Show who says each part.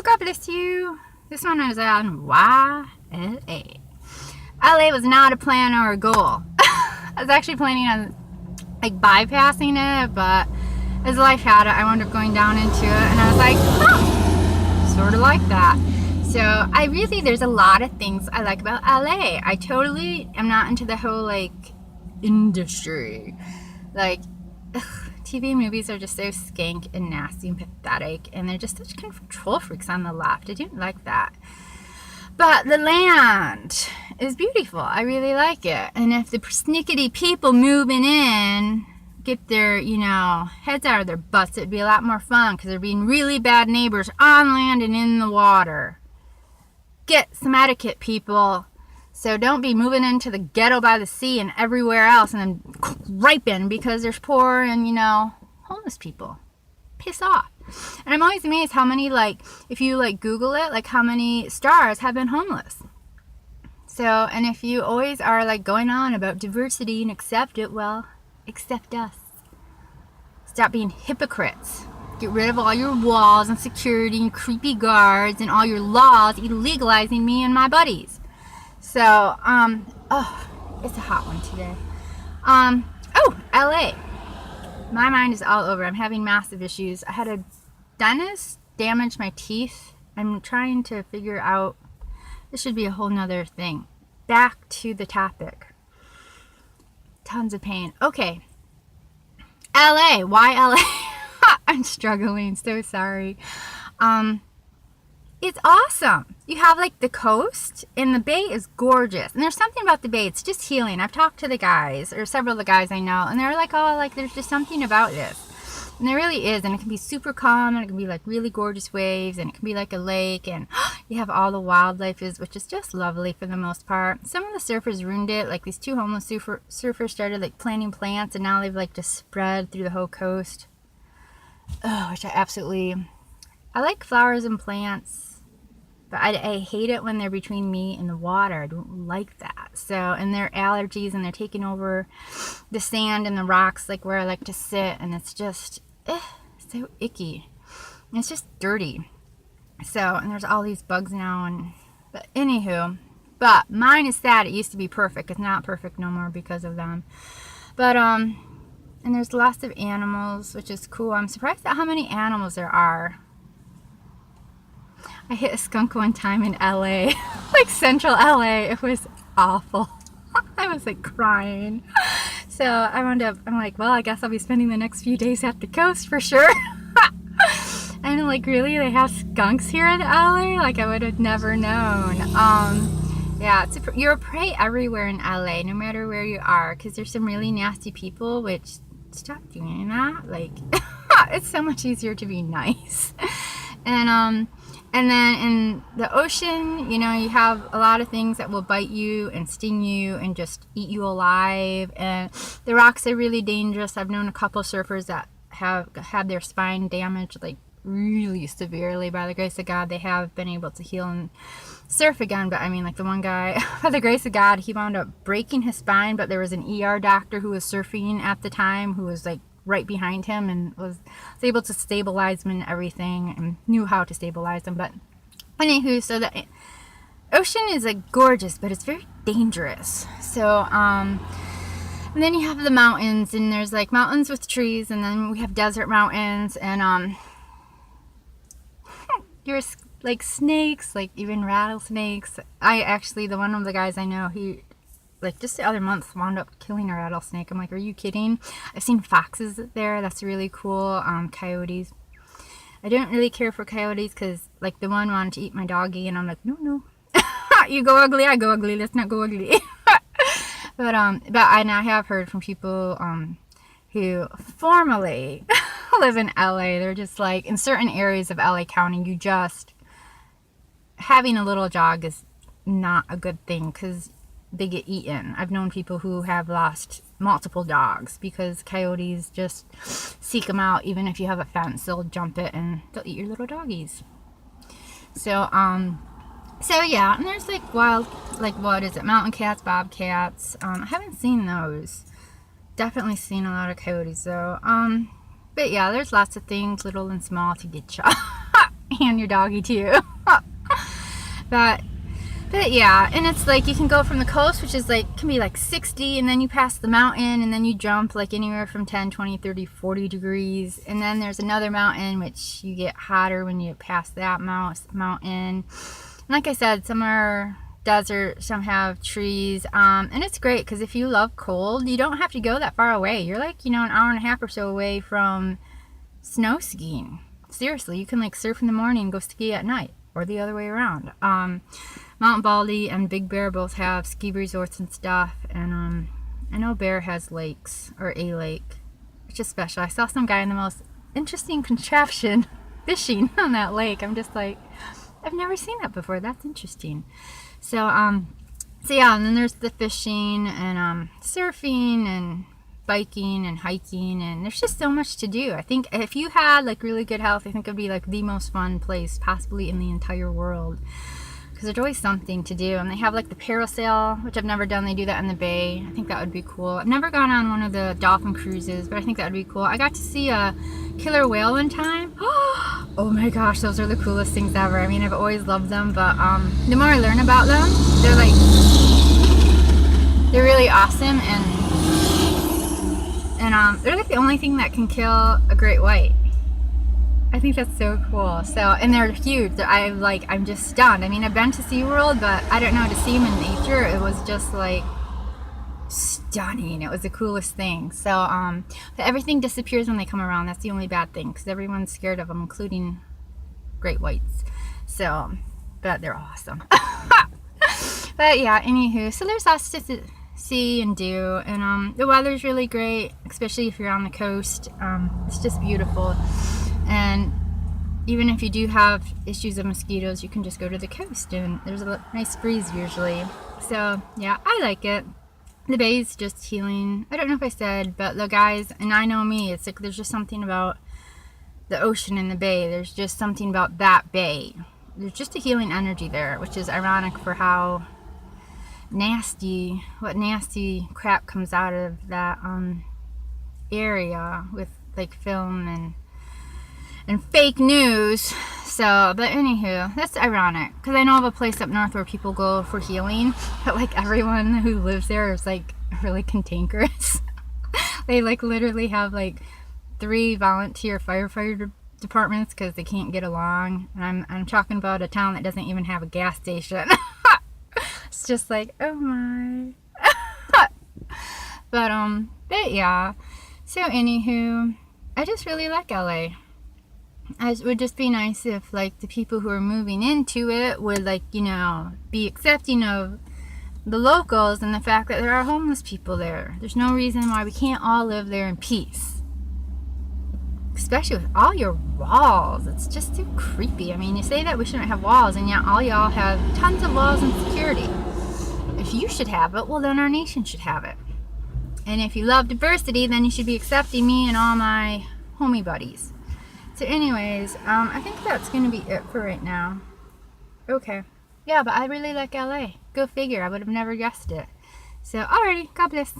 Speaker 1: God bless you. This one is on YLA. LA was not a plan or a goal. I was actually planning on like bypassing it, but as life had it, I wound up going down into it, and I was like, sort of like that. So there's a lot of things I like about LA. I totally am not into the whole like industry. Like, TV movies are just so skank and nasty and pathetic, and they're just such control freaks on the left. I didn't like that. But the land is beautiful. I really like it. And if the persnickety people moving in get their, heads out of their butts, it'd be a lot more fun, because they're being really bad neighbors on land and in the water. Get some etiquette, people. So don't be moving into the ghetto by the sea and everywhere else and then griping because there's poor and, homeless people. Piss off. And I'm always amazed how many, if you, Google it, how many stars have been homeless. So, and if you always are, going on about diversity and accept it, well, accept us. Stop being hypocrites. Get rid of all your walls and security and creepy guards and all your laws illegalizing me and my buddies. So, it's a hot one today. LA. My mind is all over. I'm having massive issues. I had a dentist damage my teeth. I'm trying to figure out, this should be a whole nother thing. Back to the topic. Tons of pain. Okay. LA. Why LA? I'm struggling. So sorry. It's awesome. You have the coast, and the bay is gorgeous. And there's something about the bay, it's just healing. I've talked to the guys, or several of the guys I know, and they're there's just something about this. And there really is, and it can be super calm, and it can be really gorgeous waves, and it can be like a lake, and you have all the wildlife, which is just lovely for the most part. Some of the surfers ruined it, these two homeless surfers started planting plants, and now they've just spread through the whole coast. Oh, which I like flowers and plants. But I hate it when they're between me and the water. I don't like that. So, and their allergies, and they're taking over the sand and the rocks, where I like to sit, and it's just so icky. And it's just dirty. So, and there's all these bugs now, but anywho, but mine is sad. It used to be perfect. It's not perfect no more because of them. But and there's lots of animals, which is cool. I'm surprised at how many animals there are. I hit a skunk one time in LA, central LA. It was awful. I was crying. So I'm well, I guess I'll be spending the next few days at the coast for sure. And really, they have skunks here in LA? I would have never known. Yeah, you're a prey everywhere in LA, no matter where you are, because there's some really nasty people, which, stop doing that. It's so much easier to be nice. And then in the ocean, you have a lot of things that will bite you and sting you and just eat you alive. And the rocks are really dangerous. I've known a couple surfers that have had their spine damaged, really severely. By the grace of God, they have been able to heal and surf again. But the one guy, by the grace of God, he wound up breaking his spine. But there was an ER doctor who was surfing at the time who was right behind him and was able to stabilize him and everything, and knew how to stabilize him. But anywho, so the ocean is gorgeous, but it's very dangerous. So and then you have the mountains, and there's mountains with trees, and then we have desert mountains, and there's snakes, even rattlesnakes. The one of the guys I know, he just the other month wound up killing a rattlesnake. I'm are you kidding? I've seen foxes there. That's really cool. Coyotes. I don't really care for coyotes because the one wanted to eat my doggy, and I'm no. You go ugly, I go ugly. Let's not go ugly. but I have heard from people who formerly live in LA. They're just in certain areas of LA County, you just having a little dog is not a good thing because they get eaten. I've known people who have lost multiple dogs because coyotes just seek them out. Even if you have a fence, they'll jump it and they'll eat your little doggies. So yeah, and there's wild, what is it, mountain cats, bobcats. I haven't seen those. Definitely seen a lot of coyotes though. But yeah, there's lots of things, little and small, to get you. and your doggy too. but yeah, and it's like you can go from the coast, which is like can be like 60, and then you pass the mountain, and then you jump like anywhere from 10, 20, 30, 40 degrees, and then there's another mountain which you get hotter when you pass that mountain. And like I said, some are desert, some have trees, and it's great because if you love cold, you don't have to go that far away. You're like, an hour and a half or so away from snow skiing. Seriously, you can like surf in the morning and go ski at night, or the other way around. Mount Baldy and Big Bear both have ski resorts and stuff, and I know Bear has lakes, or a lake, which is special. I saw some guy in the most interesting contraption fishing on that lake. I'm just like, I've never seen that before. That's interesting. So yeah, and then there's the fishing and surfing and biking and hiking, and there's just so much to do. I think if you had like really good health, I think it'd be like the most fun place possibly in the entire world, because there's always something to do. And they have like the parasail, which I've never done. They do that in the bay. I think that would be cool. I've never gone on one of the dolphin cruises, but I think that would be cool. I got to see a killer whale one time. Oh my gosh, those are the coolest things ever. I mean, I've always loved them, but the more I learn about them, they're really awesome, and they're like the only thing that can kill a great white. I think that's so cool. So, and they're huge. I'm just stunned. I mean, I've been to SeaWorld, but I don't know, to see them in nature, it was just like stunning. It was the coolest thing. So, everything disappears when they come around. That's the only bad thing, because everyone's scared of them, including great whites. So, but they're awesome. But yeah, anywho, so there's lots to see and do, and the weather's really great, especially if you're on the coast. It's just beautiful. And even if you do have issues of mosquitoes, you can just go to the coast, and there's a nice breeze usually. So yeah, I like it. The bay's just healing. I don't know if I said, but the guys, and I know me, it's like there's just something about the ocean and the bay. There's just something about that bay. There's just a healing energy there, which is ironic for how nasty crap comes out of that area with like film and fake news. So, but anywho, that's ironic, because I know of a place up north where people go for healing, but like everyone who lives there is like really cantankerous. They like literally have like 3 volunteer firefighter departments because they can't get along, and I'm talking about a town that doesn't even have a gas station. It's just like, oh my. But yeah, so anywho, I just really like LA. It would just be nice if like the people who are moving into it would like, be accepting of the locals and the fact that there are homeless people there. There's no reason why we can't all live there in peace. Especially with all your walls. It's just too creepy. I mean, you say that we shouldn't have walls, and yet all y'all have tons of walls and security. If you should have it, well then our nation should have it. And if you love diversity, then you should be accepting me and all my homie buddies. So anyways, I think that's going to be it for right now. Okay. Yeah, but I really like LA. Go figure. I would have never guessed it. So, alrighty. God bless.